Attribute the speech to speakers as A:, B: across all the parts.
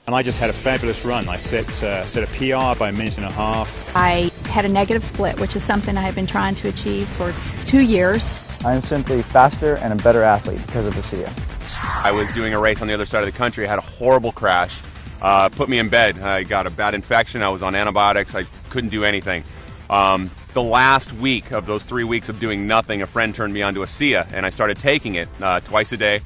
A: And I just had a fabulous run. I set a PR by a minute and a half.
B: I had a negative split, which is something I have been trying to achieve for 2 years.
C: I'm simply faster and a better athlete because of ASEA.
D: I was doing a race on the other side of the country. I had a horrible crash. Put me in bed. I got a bad infection. I was on antibiotics. I couldn't do anything. The last week of those 3 weeks of doing nothing, a friend turned me on to ASEA, and I started taking it twice a day.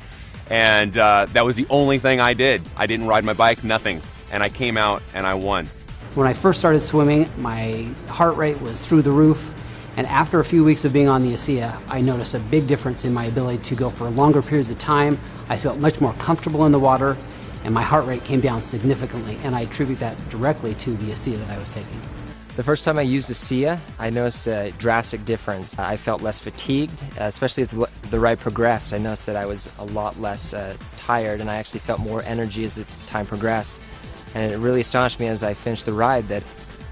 D: And that was the only thing I did. I didn't ride my bike, nothing. And I came out and I won.
E: When I first started swimming, my heart rate was through the roof. And after a few weeks of being on the ASEA, I noticed a big difference in my ability to go for longer periods of time. I felt much more comfortable in the water, and my heart rate came down significantly. And I attribute that directly to the ASEA that I was taking.
F: The first time I used ASEA, I noticed a drastic difference. I felt less fatigued, especially as the ride progressed. I noticed that I was a lot less tired, and I actually felt more energy as the time progressed. And it really astonished me as I finished the ride that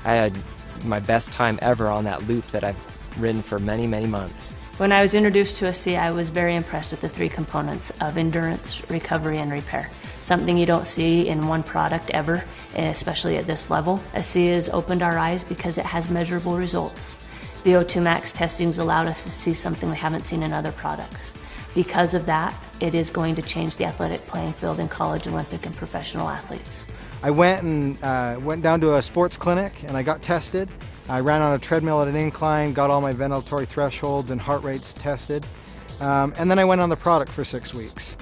F: I had my best time ever on that loop that I've ridden for many, many months.
G: When I was introduced to ASEA, I was very impressed with the 3 components of endurance, recovery, and repair. Something you don't see in one product ever, especially at this level. ASEA has opened our eyes because it has measurable results. The O2 Max testings allowed us to see something we haven't seen in other products. Because of that, it is going to change the athletic playing field in college, Olympic, and professional athletes.
H: I went down to a sports clinic and I got tested. I ran on a treadmill at an incline, got all my ventilatory thresholds and heart rates tested. And then I went on the product for 6 weeks.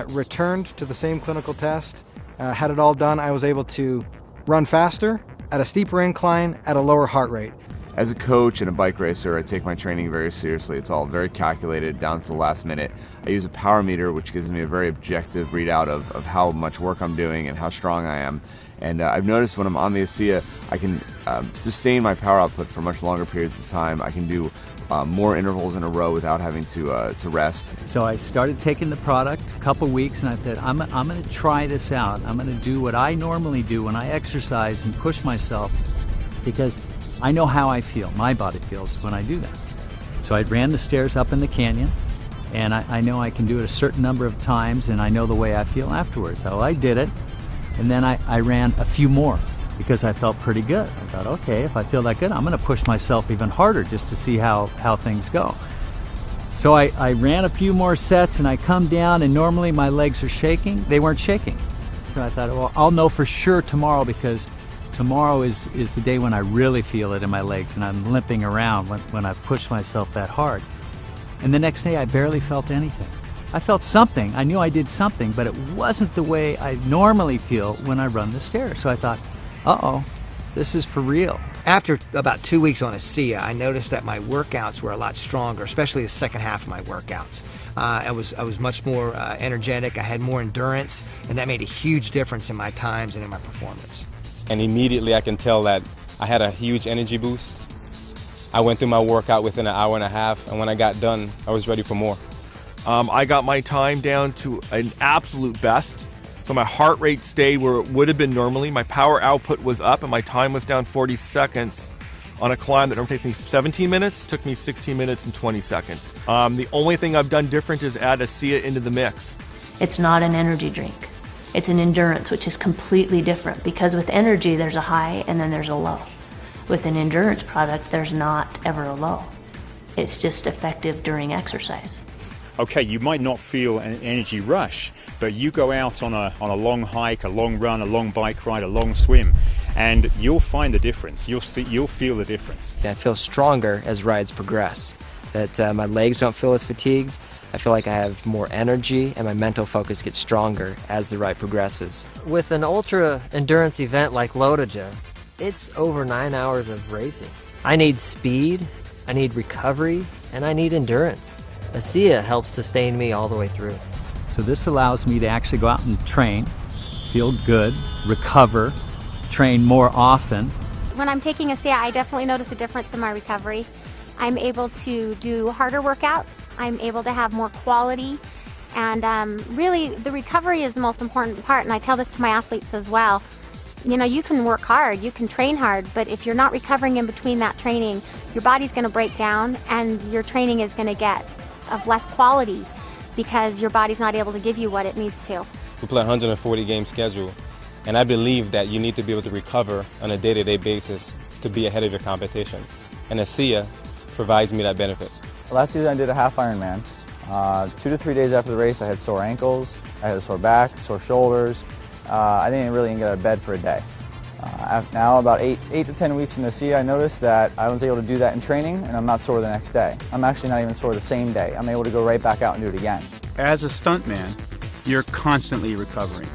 H: Returned to the same clinical test, had it all done. I was able to run faster, at a steeper incline, at a lower heart rate.
I: As a coach and a bike racer, I take my training very seriously. It's all very calculated down to the last minute. I use a power meter, which gives me a very objective readout of how much work I'm doing and how strong I am. And I've noticed when I'm on the ASEA, I can sustain my power output for much longer periods of time. I can do more intervals in a row without having to rest.
J: So I started taking the product a couple weeks, and I said, I'm going to try this out. I'm going to do what I normally do when I exercise and push myself, because I know how I feel, my body feels when I do that. So I ran the stairs up in the canyon, and I know I can do it a certain number of times, and I know the way I feel afterwards. So I did it, and then I ran a few more because I felt pretty good. I thought, okay, if I feel that good, I'm going to push myself even harder just to see how things go. So I ran a few more sets, and I come down, and normally my legs are shaking. They weren't shaking. So I thought, well, I'll know for sure tomorrow, because tomorrow is the day when I really feel it in my legs and I'm limping around when I push myself that hard. And the next day I barely felt anything. I felt something. I knew I did something, but it wasn't the way I normally feel when I run the stairs. So I thought, uh-oh, this is for real.
K: After about 2 weeks on ASEA, I noticed that my workouts were a lot stronger, especially the second half of my workouts. I was much more energetic, I had more endurance, and that made a huge difference in my times and in my performance.
L: And immediately I can tell that I had a huge energy boost. I went through my workout within an hour and a half, and when I got done, I was ready for more.
M: I got my time down to an absolute best. So my heart rate stayed where it would have been normally. My power output was up, and my time was down 40 seconds on a climb that normally takes me 17 minutes, took me 16 minutes and 20 seconds. The only thing I've done different is add ASEA into the mix.
G: It's not an energy drink. It's an endurance, which is completely different, because with energy there's a high and then there's a low. With an endurance product, there's not ever a low. It's just effective during exercise.
A: Okay, you might not feel an energy rush, but you go out on a long hike, a long run, a long bike ride, a long swim, and you'll find the difference. You'll feel the difference.
F: I feel stronger as rides progress, that my legs don't feel as fatigued. I feel like I have more energy, and my mental focus gets stronger as the ride progresses.
N: With an ultra endurance event like Lotoja, it's over 9 hours of racing. I need speed, I need recovery, and I need endurance. ASEA helps sustain me all the way through.
J: So this allows me to actually go out and train, feel good, recover, train more often.
O: When I'm taking ASEA, I definitely notice a difference in my recovery. I'm able to do harder workouts, I'm able to have more quality, and really the recovery is the most important part, and I tell this to my athletes as well. You know, you can work hard, you can train hard, but if you're not recovering in between that training, your body's going to break down and your training is going to get of less quality because your body's not able to give you what it needs to.
L: We play a 140 game schedule, And I believe that you need to be able to recover on a day-to-day basis to be ahead of your competition. And ASEA provides me that benefit.
C: Last season I did a half Ironman. 2 to 3 days after the race I had sore ankles, I had a sore back, sore shoulders. I didn't really even get out of bed for a day. Now about 8 to 10 weeks in ASEA, I noticed that I was able to do that in training and I'm not sore the next day. I'm actually not even sore the same day. I'm able to go right back out and do it again.
P: As a stuntman, you're constantly recovering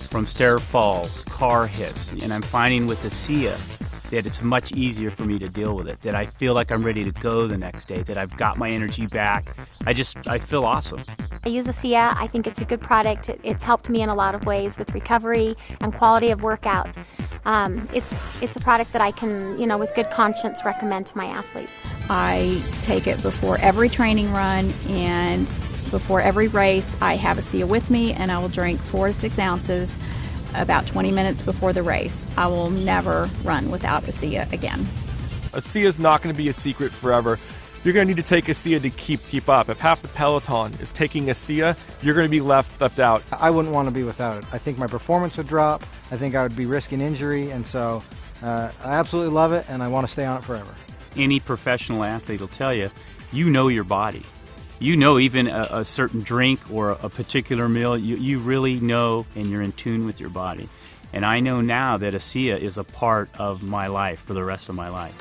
P: from stair falls, car hits, and I'm finding with ASEA that it's much easier for me to deal with it, that I feel like I'm ready to go the next day, that I've got my energy back. I feel awesome.
O: I use ASEA. I think it's a good product. It's helped me in a lot of ways with recovery and quality of workouts. It's a product that I can, with good conscience recommend to my athletes.
B: I take it before every training run and before every race. I have ASEA with me and I will drink 4 to 6 ounces about 20 minutes before the race. I will never run without ASEA again.
M: ASEA is not going to be a secret forever. You're going to need to take ASEA to keep up. If half the peloton is taking ASEA, you're going to be left out.
H: I wouldn't want to be without it. I think my performance would drop. I think I would be risking injury, and so I absolutely love it, and I want to stay on it forever.
P: Any professional athlete will tell you, you know your body. You know even a certain drink or a particular meal, you really know and you're in tune with your body. And I know now that ASEA is a part of my life for the rest of my life.